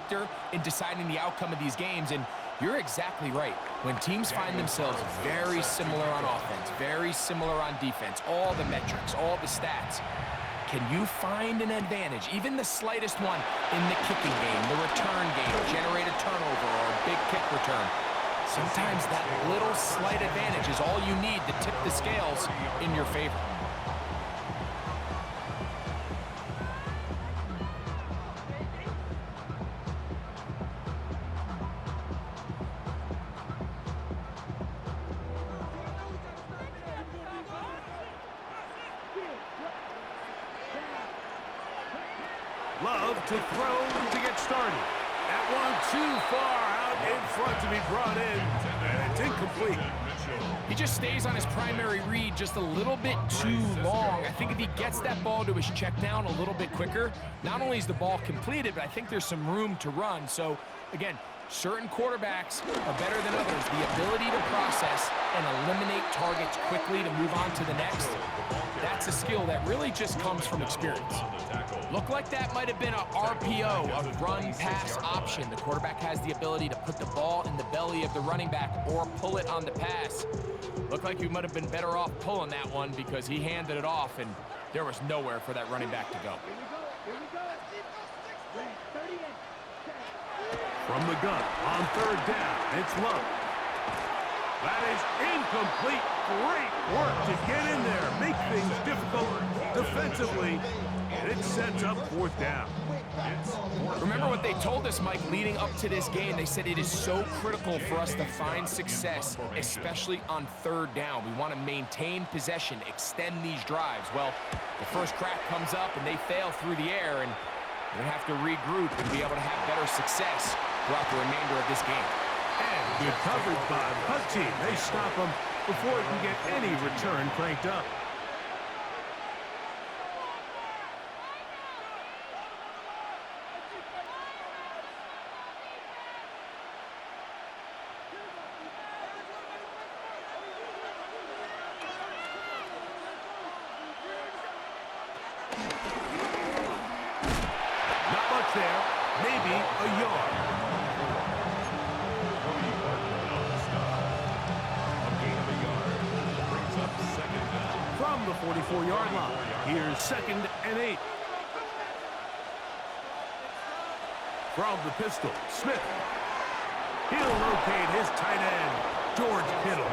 factor in deciding the outcome of these games, and you're exactly right. When teams find themselves very similar on offense, very similar on defense, all the metrics, all the stats, can you find an advantage, even the slightest one, in the kicking game, the return game, generate a turnover or a big kick return? Sometimes that little slight advantage is all you need to tip the scales in your favor. Love to throw to get started. That one too far out in front to be brought in, and it's incomplete. He just stays on his primary read just a little bit too long. I think if he gets that ball to his check down a little bit quicker, not only is the ball completed, but I think there's some room to run. So, again, certain quarterbacks are better than others. The ability to process and eliminate targets quickly to move on to the next, that's a skill that really just comes from experience. Looked like that might have been a RPO, a run-pass option. The quarterback has the ability to put the ball in the belly of the running back or pull it on the pass. Looked like you might have been better off pulling that one because he handed it off, and there was nowhere for that running back to go. From the gun, on third down, it's Love. That is incomplete. Great work to get in there, make things difficult defensively, and it sets up fourth down. Remember what they told us, Mike, leading up to this game. They said it is so critical for us to find success, especially on third down. We want to maintain possession, extend these drives. Well, the first crack comes up, and they fail through the air, and we're going to have to regroup and be able to have better success throughout the remainder of this game. And good coverage by the punt team. They stop him before he can get any return cranked up. Not much there. Maybe a yard. From the 44-yard line, here's 2nd and 8. From the pistol, Smith. He'll locate his tight end, George Kittle.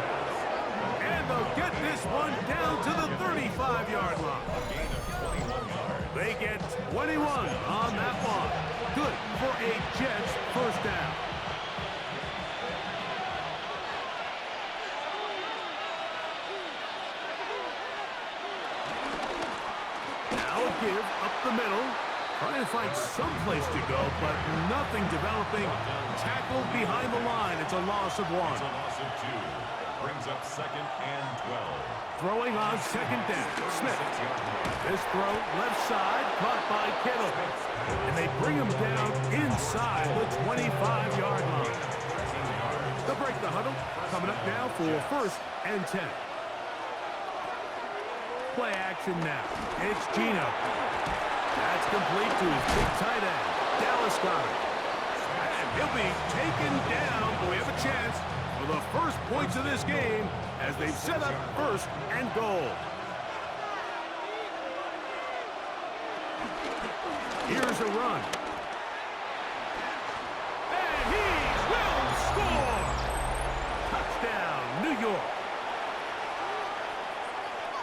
And they'll get this one down to the 35-yard line. They get 21 on that one. Good for a Jets first down. Give up the middle, trying to find some place to go, but nothing developing. Tackled behind the line. It's a loss of 1. Brings up 2nd and 12. Throwing on 2nd down, Smith. This throw left side, caught by Kittle. And they bring him down inside the 25-yard line. They'll break the huddle. Coming up now for 1st and 10. Play action now. It's Geno. That's complete to his big tight end, Dallas Goedert. And he'll be taken down. But we have a chance for the first points of this game as they've set up 1st and goal. Here's a run. And he will score! Touchdown, New York.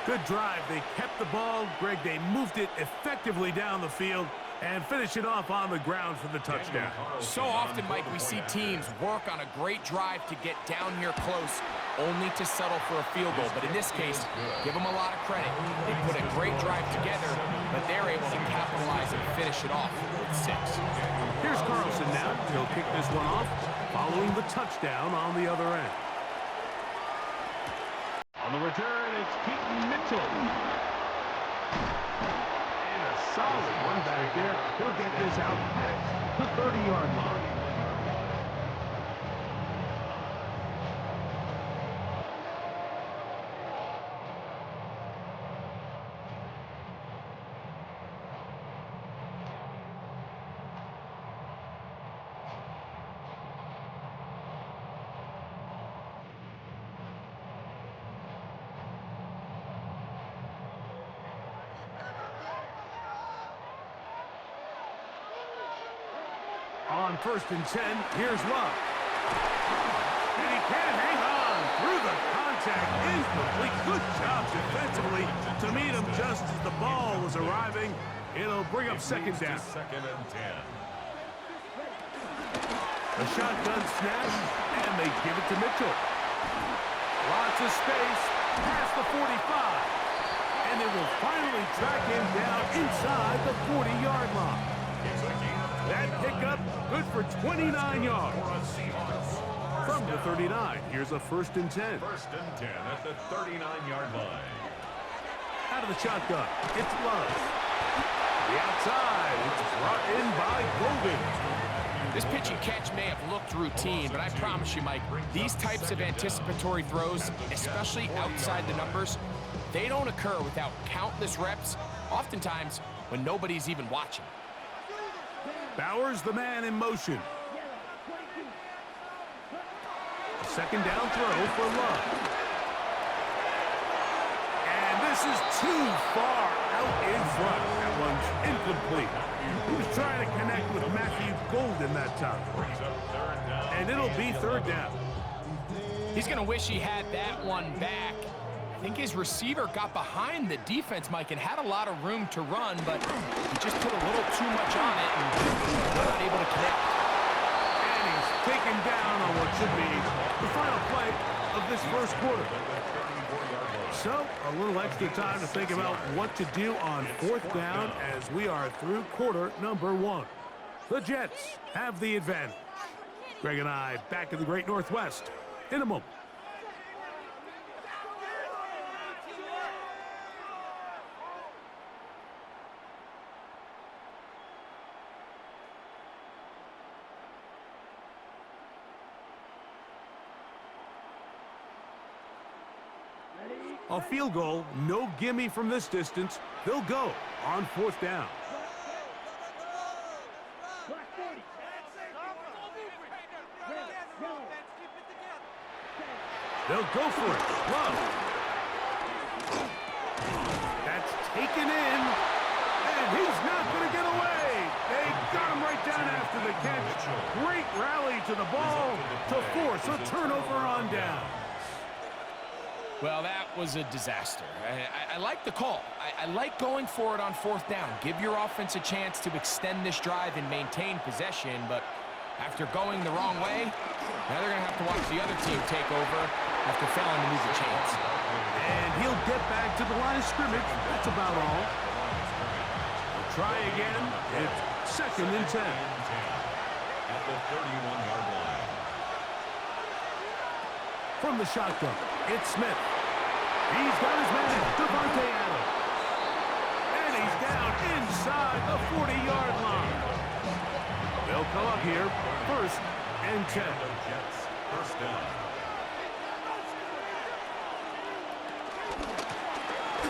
Good drive. They kept the ball. Greg, they moved it effectively down the field and finish it off on the ground for the touchdown. So often, Mike, we see teams work on a great drive to get down here close, only to settle for a field goal. But in this case, give them a lot of credit. They put a great drive together, but they're able to capitalize and finish it off with 6. Here's Carlson now. He'll kick this one off, following the touchdown on the other end. On the return, it's Keaton Mitchell. And a solid one back there. He'll get this out past the 30-yard line. On 1st and 10, here's Love. And he can't hang on through the contact. Incomplete. Good job defensively to meet him just as the ball was arriving. It'll bring up second down. Second and 10. A shotgun snap, and they give it to Mitchell. Lots of space past the 45. And they will finally track him down inside the 40-yard line. That pickup good for 29 yards. From the 39, here's a 1st and 10. 1st and 10 at the 39-yard line. Out of the shotgun, it's Love. The outside, it's brought in by Golden. This pitch and catch may have looked routine, but I promise you, Mike, these types of anticipatory throws, especially outside the numbers, they don't occur without countless reps, oftentimes when nobody's even watching. Bowers, the man in motion. A second down throw for Love. And this is too far out in front. That one's incomplete. He was trying to connect with Matthew Golden that time. And it'll be 3rd down. He's going to wish he had that one back. I think his receiver got behind the defense, Mike, and had a lot of room to run, but he just put a little too much on it and not able to connect. And he's taken down on what should be the final play of this first quarter. So, a little extra time to think about what to do on 4th down as we are through quarter number 1. The Jets have the advantage. Greg and I back in the Great Northwest in a moment. A field goal, no gimme from this distance. They'll go on 4th down. They'll go for it. Love. That's taken in, and he's not going to get away. They got him right down after the catch. Great rally to the ball to force a turnover on down. Well, that was a disaster. I like the call. I like going for it on 4th down. Give your offense a chance to extend this drive and maintain possession, but after going the wrong way, now they're going to have to watch the other team take over after failing to move the chains. And he'll get back to the line of scrimmage. That's about all. We'll try again. It's 2nd and 10. At the 31-yard line. From the shotgun, it's Smith. He's got his man, Devontae Adams. And he's down inside the 40-yard line. They'll come up here, 1st and 10. The Jets, 1st down.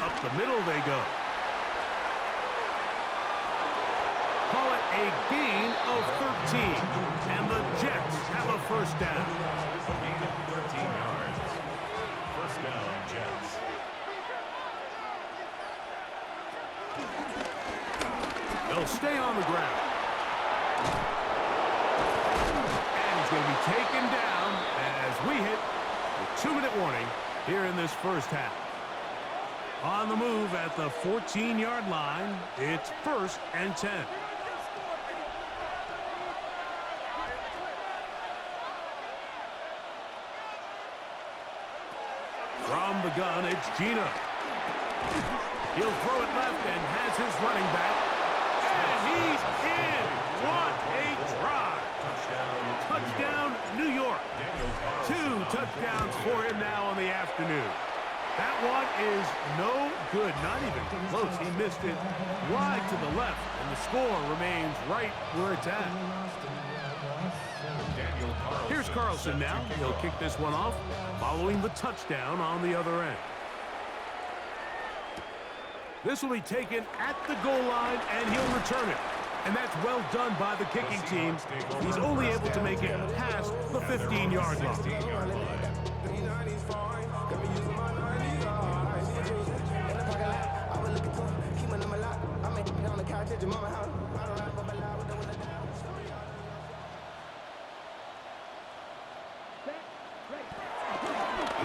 Up the middle they go. Call it a gain of 13. And the Jets have a 1st down. A gain of 13 yards. 1st down, Jets. They'll stay on the ground. And he's going to be taken down as we hit the 2-minute warning here in this first half. On the move at the 14-yard line, it's 1st and 10. From the gun, it's Gino. He'll throw it left and has his running back. And he's in. What a drive. Touchdown, New York. 2 touchdowns for him now in the afternoon. That one is no good, not even close. He missed it wide to the left, and the score remains right where it's at. Here's Carlson now. He'll kick this one off following the touchdown on the other end. This will be taken at the goal line, and he'll return it. And that's well done by the kicking team. He's only able to make it past the 15-yard line.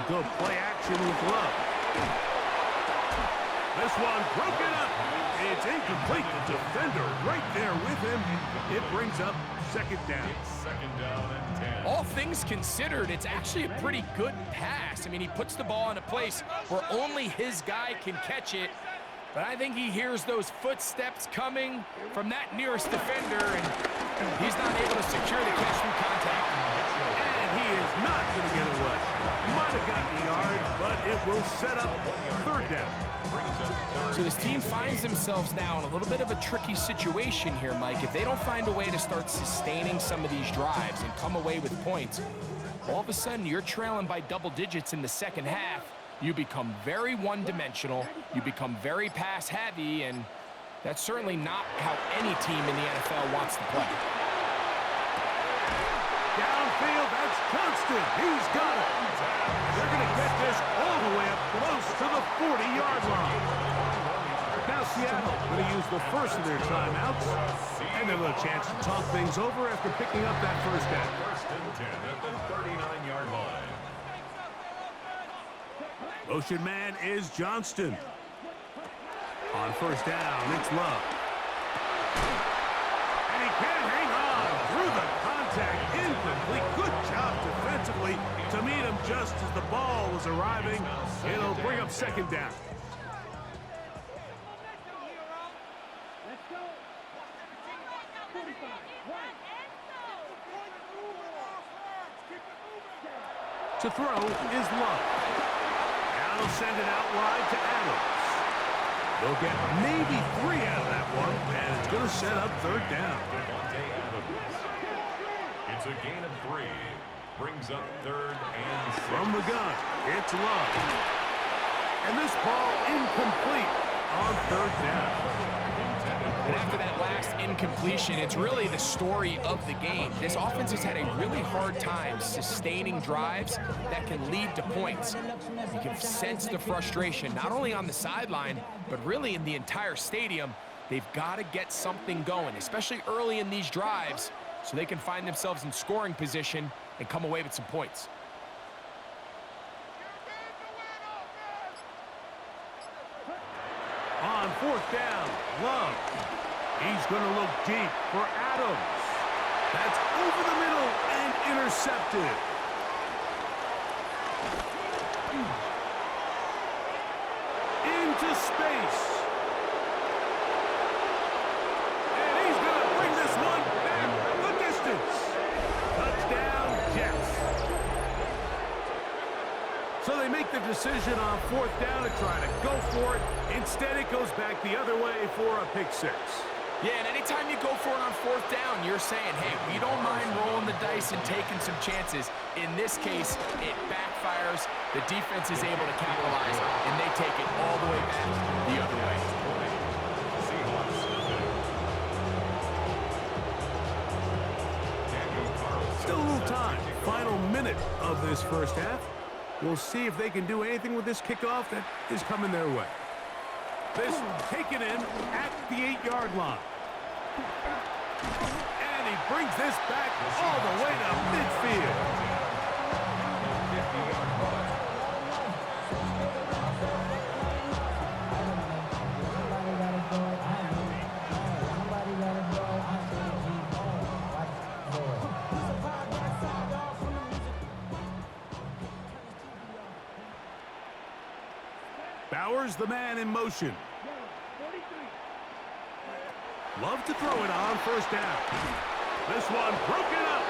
go play action with Love. This one broken up. It's incomplete. The defender right there with him. It brings up second down. Second down and 10. All things considered, it's actually a pretty good pass. I mean, he puts the ball in a place where only his guy can catch it. But I think he hears those footsteps coming from that nearest defender, and he's not able to secure the catch through contact. And he is not going to get away. Might have gotten the yard, but it will set up third down. So this team finds themselves now in a little bit of a tricky situation here, Mike. If they don't find a way to start sustaining some of these drives and come away with points, all of a sudden you're trailing by double digits in the second half. You become very one-dimensional, you become very pass-heavy, and that's certainly not how any team in the NFL wants to play. Downfield, that's Johnston. He's got it. They're going to get this all the way up close to the 40-yard line. Now Seattle going to use the first of their timeouts, and they'll have a chance to talk things over after picking up that first down. First and 10 at the 39-yard line. Motion man is Johnston. On first down, it's Love. And he can't hang on through the contact. Incomplete. Good job defensively to meet him just as the ball was arriving. It'll bring up second down. To throw is Love. Now they'll send it out wide to Adams. They'll get maybe 3 out of that one, and it's going to set up third down. Devontae Adams. It's a gain of 3. Brings up third and 6. From the gun, it's Love. And this ball incomplete on third down. And after that last incompletion, it's really the story of the game. This offense has had a really hard time sustaining drives that can lead to points. You can sense the frustration, not only on the sideline, but really in the entire stadium. They've got to get something going, especially early in these drives, so they can find themselves in scoring position and come away with some points. On fourth down, Love. He's going to look deep for Adams. That's over the middle and intercepted. Into space. And he's going to bring this one back the distance. Touchdown, Jets. So they make the decision on fourth down to try to go for it. Instead, it goes back the other way for a pick six. Yeah, and anytime you go for it on fourth down, you're saying, hey, we don't mind rolling the dice and taking some chances. In this case, it backfires. The defense is able to capitalize, and they take it all the way back the other way. Still a little time. Final minute of this first half. We'll see if they can do anything with this kickoff that is coming their way. This taken in at the 8-yard line. And he brings this back all the way to midfield. Bowers, the man in motion. Love to throw it on first down. This one broken up.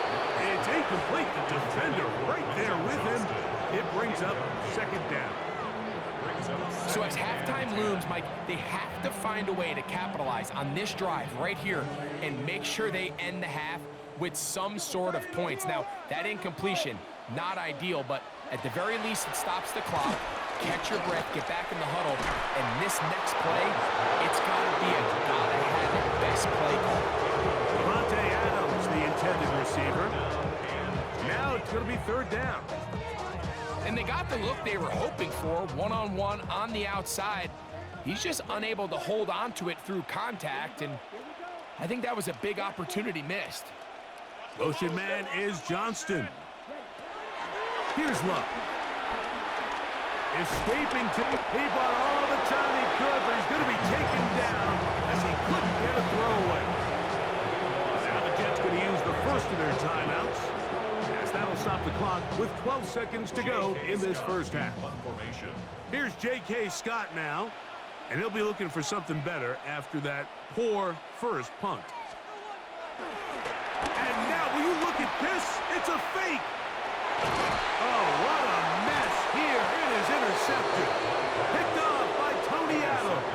It's incomplete. The defender right there with him. It brings up second down. So as halftime looms, Mike, they have to find a way to capitalize on this drive right here and make sure they end the half with some sort of points. Now, that incompletion, not ideal, but at the very least, it stops the clock. Catch your breath, get back in the huddle, and this next play, it's got to be a gotta-have-it best play call. Devontae Adams, the intended receiver. Now it's going to be third down. And they got the look they were hoping for, one-on-one on the outside. He's just unable to hold on to it through contact, and I think that was a big opportunity missed. Motion man is Johnston. Here's Love. Escaping to, he bought all the time he could, but he's going to be taken down as he couldn't get a throwaway. Now the Jets going to use the first of their timeouts, as that'll stop the clock with 12 seconds to go in this first half. Here's J.K. Scott now, and he'll be looking for something better after that poor first punt. And now, will you look at this? It's a fake. Oh, what a mess here. It is intercepted. Picked off by Tony Adams.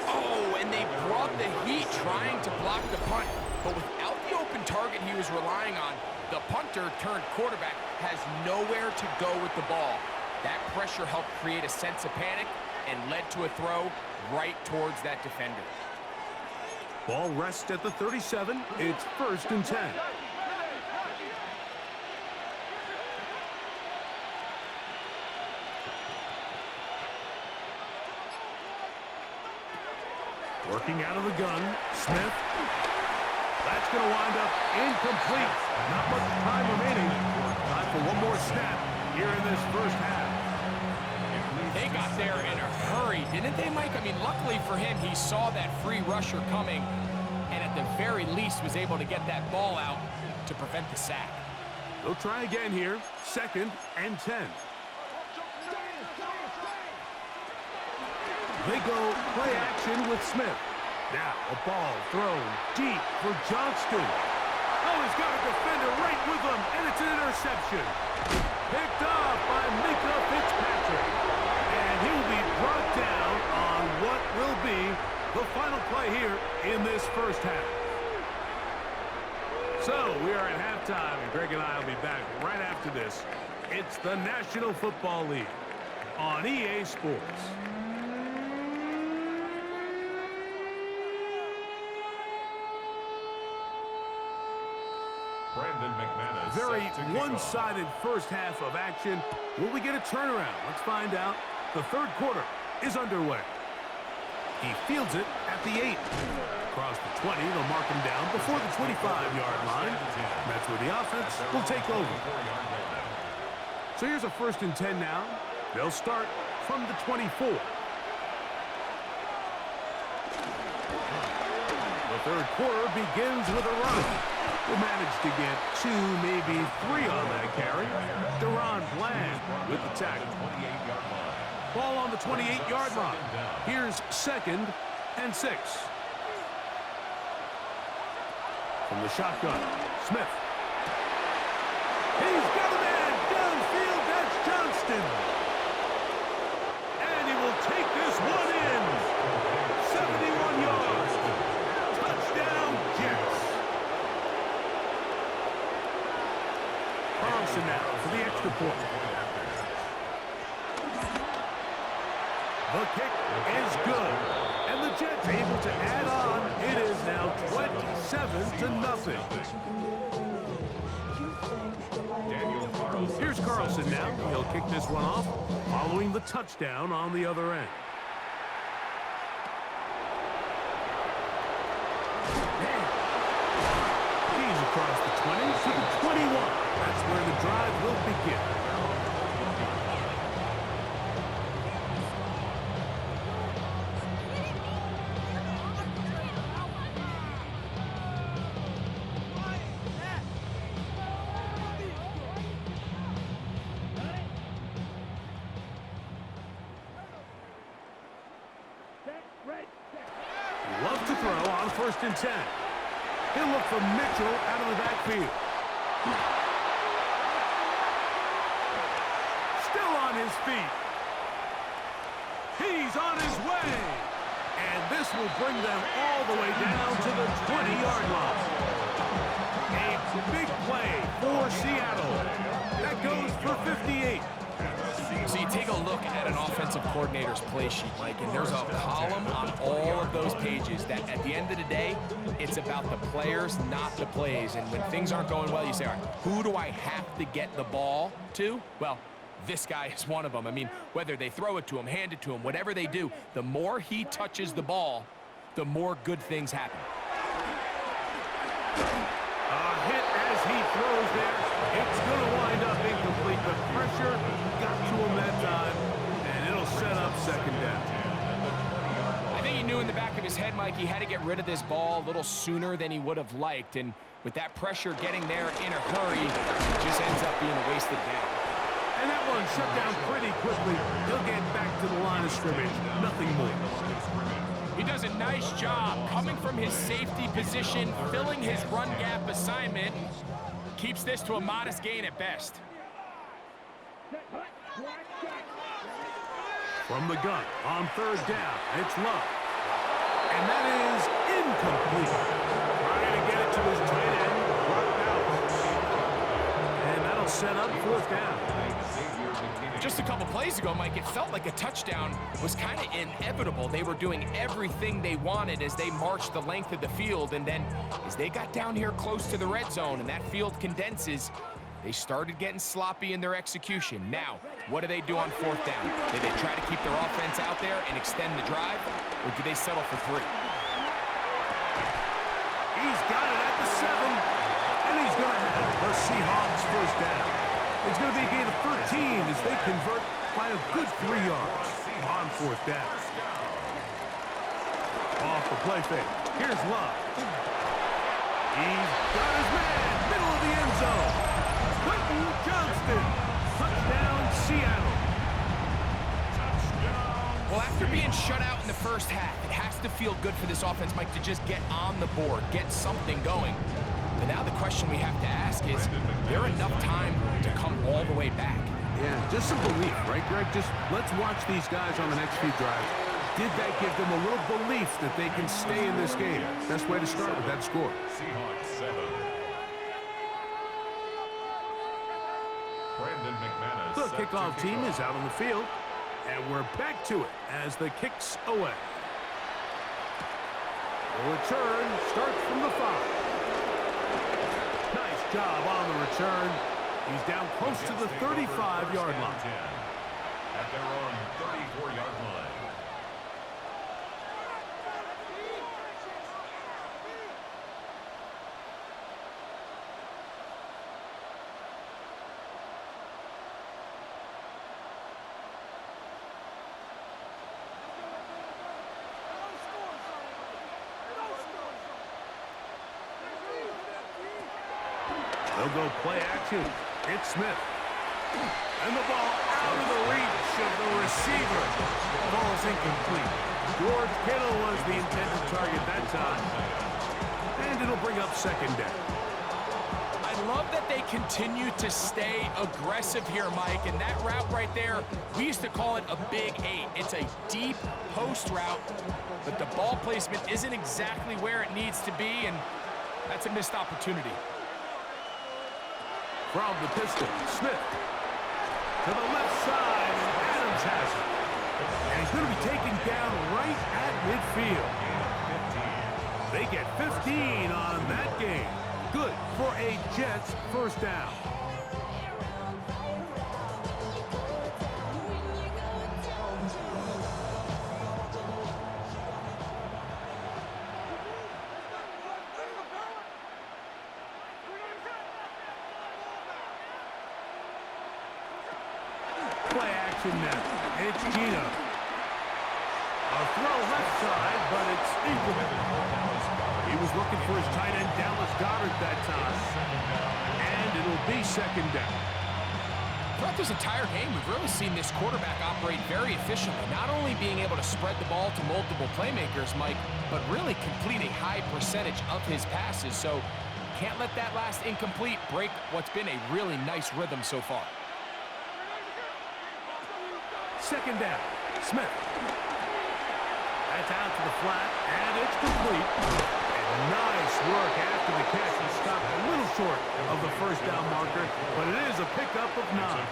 Oh, and they brought the heat trying to block the punt. But without the open target he was relying on, the punter turned quarterback has nowhere to go with the ball. That pressure helped create a sense of panic and led to a throw right towards that defender. Ball rests at the 37. It's 1st and 10. Working out of the gun, Smith. That's going to wind up incomplete. Not much time remaining. Time for one more snap here in this first half. They got there in a hurry, didn't they, Mike? I mean, luckily for him, he saw that free rusher coming and at the very least was able to get that ball out to prevent the sack. They'll try again here. 2nd and 10. They go play action with Smith. Now a ball thrown deep for Johnston. Oh, he's got a defender right with him, and it's an interception. Picked off by Minkah Fitzpatrick. And he'll be brought down on what will be the final play here in this first half. So we are at halftime, and Greg and I will be back right after this. It's the National Football League on EA Sports. Brandon McManus. Very one-sided first half of action. Will we get a turnaround? Let's find out. The third quarter is underway. He fields it at the 8. Across the 20, they'll mark him down before the 25-yard line. That's where the offense will take over. So here's a 1st and 10 now. They'll start from the 24. The third quarter begins with a run. Will manage to get 2, maybe 3 on that carry. Deron Bland with the tackle. Ball on the 28-yard line. Here's 2nd and 6. From the shotgun, Smith. He's got a man downfield. That's Johnston. And he will take this one in. 71 yards. Touchdown, Jets. Carlson now for the extra point. The kick is good. And the Jets able to add on. It is now 27-0. Here's Carlson now. He'll kick this one off, following the touchdown on the other end. He's across the 20 to the 21. That's where the drive will begin. Love to throw on 1st and 10. He'll look for Mitchell out of the backfield. Still on his feet. He's on his way. And this will bring them all the way down to the 20-yard line. A big play for Seattle. That goes for 58. So you take a look at an offensive coordinator's play sheet, Mike, and there's a column on all of those pages that at the end of the day, it's about the players, not the plays. And when things aren't going well, you say, all right, who do I have to get the ball to? Well, this guy is one of them. I mean, whether they throw it to him, hand it to him, whatever they do, the more he touches the ball, the more good things happen. A hit as he throws there. It's going to wind up incomplete. The pressure got to him that time. set up second down. I think he knew in the back of his head, Mike, he had to get rid of this ball a little sooner than he would have liked. And with that pressure getting there in a hurry, it just ends up being a wasted down. And that one shut down pretty quickly. He'll get back to the line of scrimmage. Nothing more. He does a nice job coming from his safety position, filling his run gap assignment. Keeps this to a modest gain at best. From the gun on third down, it's Love. And that is incomplete. Trying to get it to his tight end. Dropped out. And that'll set up fourth down. Just a couple plays ago, Mike, it felt like a touchdown was kind of inevitable. They were doing everything they wanted as they marched the length of the field. And then as they got down here close to the red zone and that field condenses, they started getting sloppy in their execution. Now, what do they do on fourth down? Do they try to keep their offense out there and extend the drive, or do they settle for 3? He's got it at the 7, and he's going to have the Seahawks first down. It's going to be a gain of 13 as they convert by a good 3 yards on fourth down. Off the play fake. Here's Love. He's got his man, middle of the end zone. Quentin Johnston, touchdown Seattle. Well, after being shut out in the first half, it has to feel good for this offense, Mike, to just get on the board, get something going. But now the question we have to ask is there enough time to come all the way back? Yeah, just some belief, right, Greg? Just let's watch these guys on the next few drives. Did that give them a little belief that they can stay in this game? Best way to start with that score. Seahawks 7. Brandon McManus. The kickoff team is out on the field, and we're back to it as the kick's away. The return starts from the 5. Nice job on the return. He's down close to the 35-yard line. At their own 34-yard line. They'll go play action. It's Smith. And the ball out of the reach of the receiver. Ball's incomplete. George Kittle was the intended target that time. And it'll bring up second down. I love that they continue to stay aggressive here, Mike, and that route right there, we used to call it a big 8. It's a deep post route, but the ball placement isn't exactly where it needs to be, and that's a missed opportunity. From the pistol, Smith to the left side, and Adams has it. And he's going to be taken down right at midfield. They get 15 on that game. Good for a Jets first down. Play action now. It's Gino. A throw left side, but it's incomplete. He was looking for his tight end, Dallas Goedert, that time. And it'll be second down. Throughout this entire game, we've really seen this quarterback operate very efficiently, not only being able to spread the ball to multiple playmakers, Mike, but really complete a high percentage of his passes. So can't let that last incomplete break what's been a really nice rhythm so far. Second down, Smith. That's out to the flat, and it's complete. And nice work after the catch. He stopped a little short of the first down marker, but it is a pickup of 9.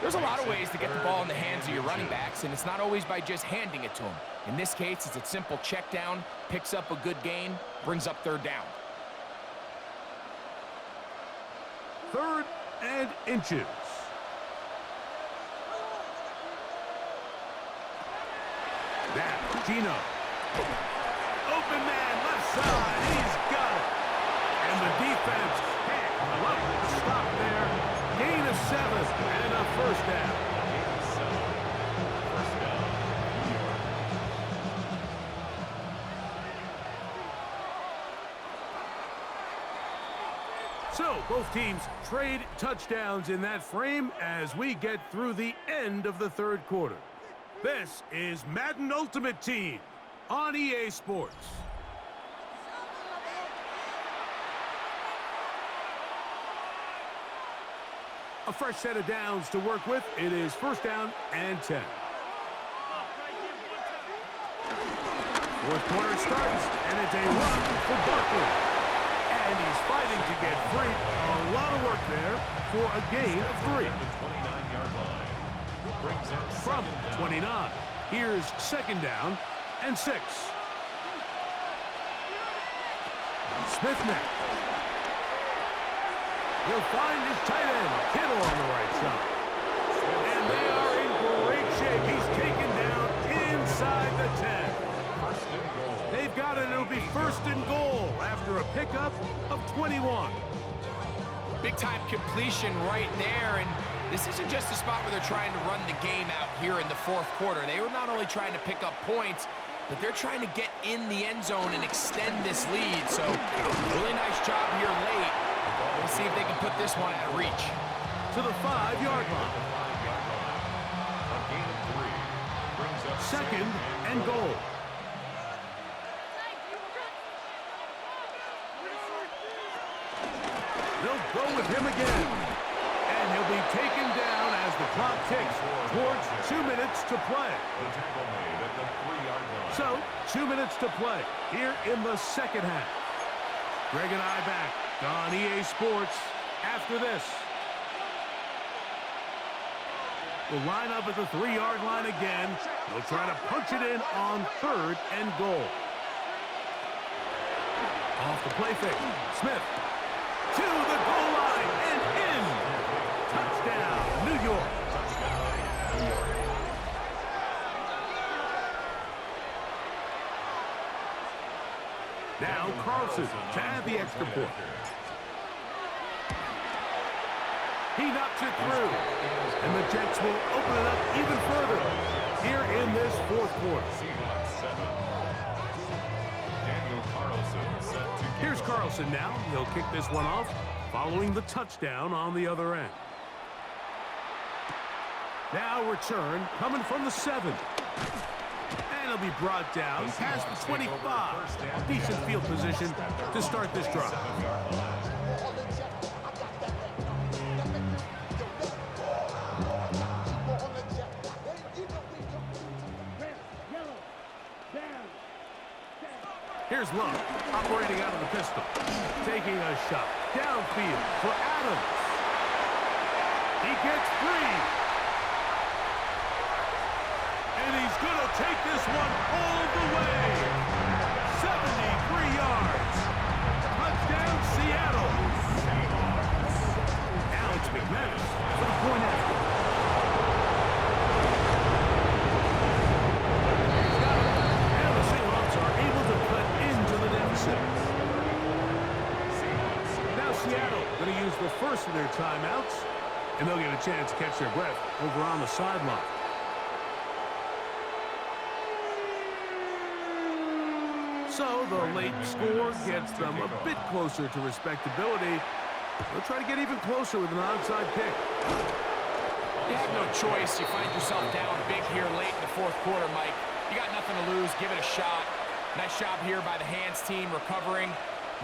There's a lot of ways to get the ball in the hands of your running backs, and it's not always by just handing it to them. In this case, it's a simple check down, picks up a good gain, brings up third down. 3rd and inches. Now, Gino. Open man, left side. He's got it. And the defense can't love the stop there. Gain of 7 and a first down. So, both teams trade touchdowns in that frame as we get through the end of the third quarter. This is Madden Ultimate Team on EA Sports. A fresh set of downs to work with. It is first down and 10. Fourth quarter starts, and it's a run for Barkley. And he's fighting to get free. A lot of work there for a gain of 3. From 29. Here's second down and 6. Smith next. He'll find his tight end, Kittle, on the right side. And they are in great shape. He's taken down inside the 10. They've got it. It'll be first and goal after a pickup of 21. Big-time completion right there, and this isn't just a spot where they're trying to run the game out here in the fourth quarter. They were not only trying to pick up points, but they're trying to get in the end zone and extend this lead. So, really nice job here late. We'll see if they can put this one out of reach. To the 5-yard line. Second and goal. They'll go with him again. And he'll be taken down as the clock ticks towards 2 minutes to play. So, 2 minutes to play here in the second half. Greg and I back on EA Sports after this. We'll line up at the 3-yard line again. They'll try to punch it in on third and goal. Off the play fake. Smith to the goal line and in. Touchdown, New York. Now Carlson to add the extra point. He knocks it through. And the Jets will open it up even further here in this fourth quarter. Here's Carlson now. He'll kick this one off following the touchdown on the other end. Now return coming from the 7. And he'll be brought down past the 25. Decent field position to start this drive. Here's Love, operating out of the pistol. Taking a shot downfield for Adams. He gets free. And he's going to take this one all the way. 73 yards. Touchdown, Seattle. Now it's McManus for the point after. And the Seahawks are able to cut into the deficit. Now Seattle going to use the first of their timeouts, and they'll get a chance to catch their breath over on the sideline. So the late score gets them a bit closer to respectability. They'll try to get even closer with an onside kick. You have no choice. You find yourself down big here late in the fourth quarter, Mike. You got nothing to lose. Give it a shot. Nice job here by the hands team recovering.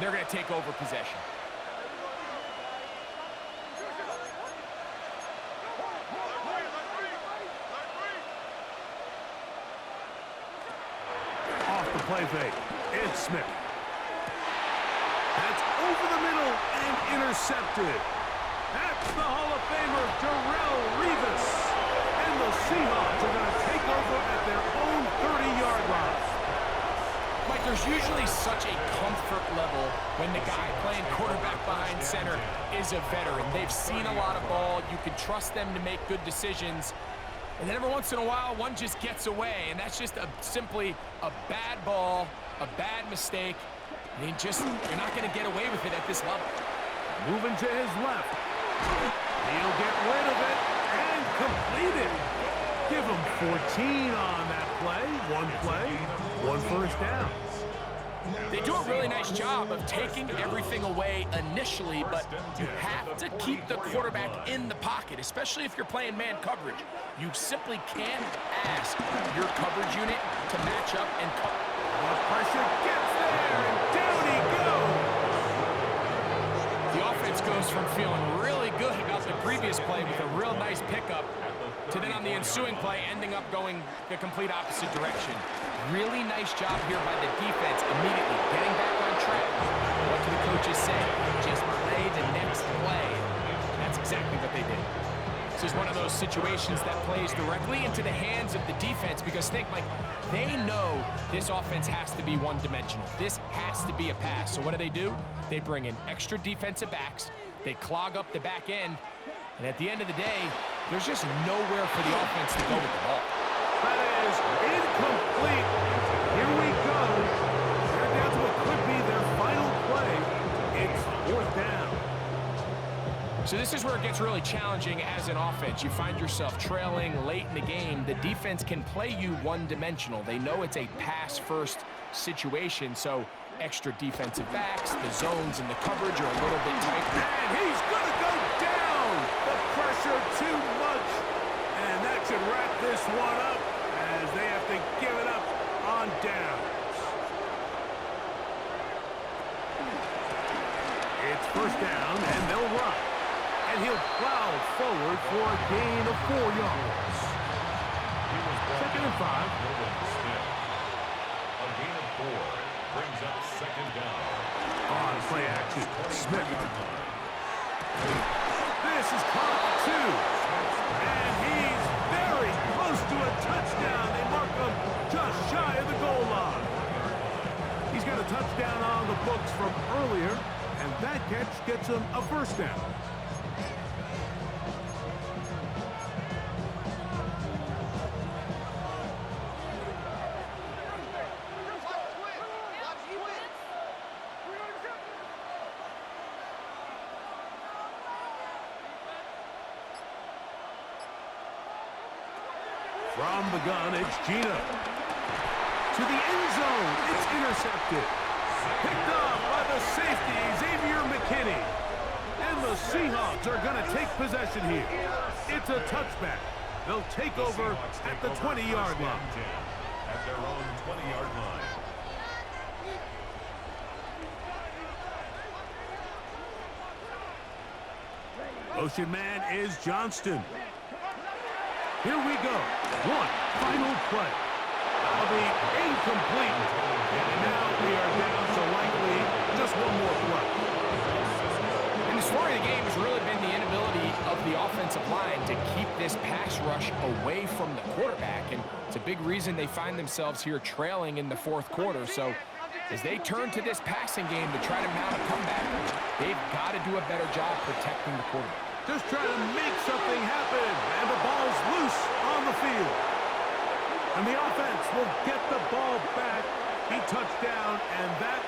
They're going to take over possession. Off the play fake. It's Smith. That's over the middle and intercepted. That's the Hall of Famer, Darrelle Revis. And the Seahawks are going to take over at their own 30-yard line. Mike, there's usually such a comfort level when the guy playing quarterback behind center is a veteran. They've seen a lot of ball. You can trust them to make good decisions. And then every once in a while, one just gets away, and that's just simply a bad ball, a bad mistake. And you're not going to get away with it at this level. Moving to his left. He'll get rid of it and complete it. Give him 14 on that play. One first down. They do a really nice job of taking everything away initially, but you have to keep the quarterback in the pocket, especially if you're playing man coverage. You simply can't ask your coverage unit to match up and cover. The pressure gets there, and down he goes. The offense goes from feeling really good about the previous play with a real nice pickup to then on the ensuing play ending up going the complete opposite direction. Really nice job here by the defense immediately getting back on track. What do the coaches say? Just play the next play. That's exactly what they did. This is one of those situations that plays directly into the hands of the defense because think, Mike, they know this offense has to be one-dimensional. This has to be a pass. So what do? They bring in extra defensive backs. They clog up the back end. And at the end of the day, there's just nowhere for the offense to go with the ball. That is incomplete. Here we go. They're down to what could be their final play. It's 4th down. So this is where it gets really challenging as an offense. You find yourself trailing late in the game. The defense can play you one-dimensional. They know it's a pass-first situation, so extra defensive backs, the zones and the coverage are a little bit tighter. And he's going to go down. The pressure too much. And that should wrap this one up as they have to give it up on downs. It's 1st down, and they'll run. And he'll plow forward for a gain of 4 yards. 2nd and 5. A gain of 4 brings up 2nd down. On play action, Smith. This is caught 2. And he's very close to a touchdown. They mark him just shy of the goal line. He's got a touchdown on the books from earlier, and that catch gets him a 1st down. From the gun, it's Gino. To the end zone, it's intercepted. Picked up by the safety, Xavier McKinney. And the Seahawks are going to take possession here. It's a touchback. They'll take over at the 20-yard line. At their own 20-yard line. Motion man is Johnston. Here we go. One final play. That'll be incomplete. And now we are down to likely just one more play. And the story of the game has really been the inability of the offensive line to keep this pass rush away from the quarterback. And it's a big reason they find themselves here trailing in the 4th quarter. So as they turn to this passing game to try to mount a comeback, they've got to do a better job protecting the quarterback. Just trying to make something happen, and the ball's loose on the field. And the offense will get the ball back. He touched down, and that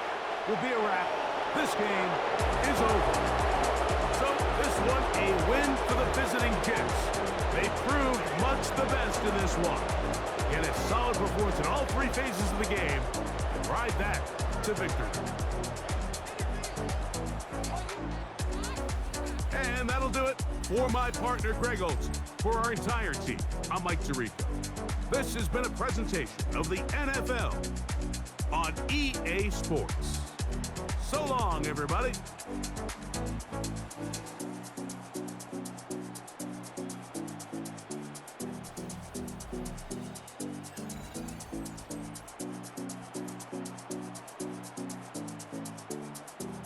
will be a wrap. This game is over. So this one, a win for the visiting Jets. They proved much the best in this one. And a solid performance in all 3 phases of the game. And ride that to victory. And that'll do it for my partner, Greg Olson. For our entire team, I'm Mike Tirico. This has been a presentation of the NFL on EA Sports. So long, everybody.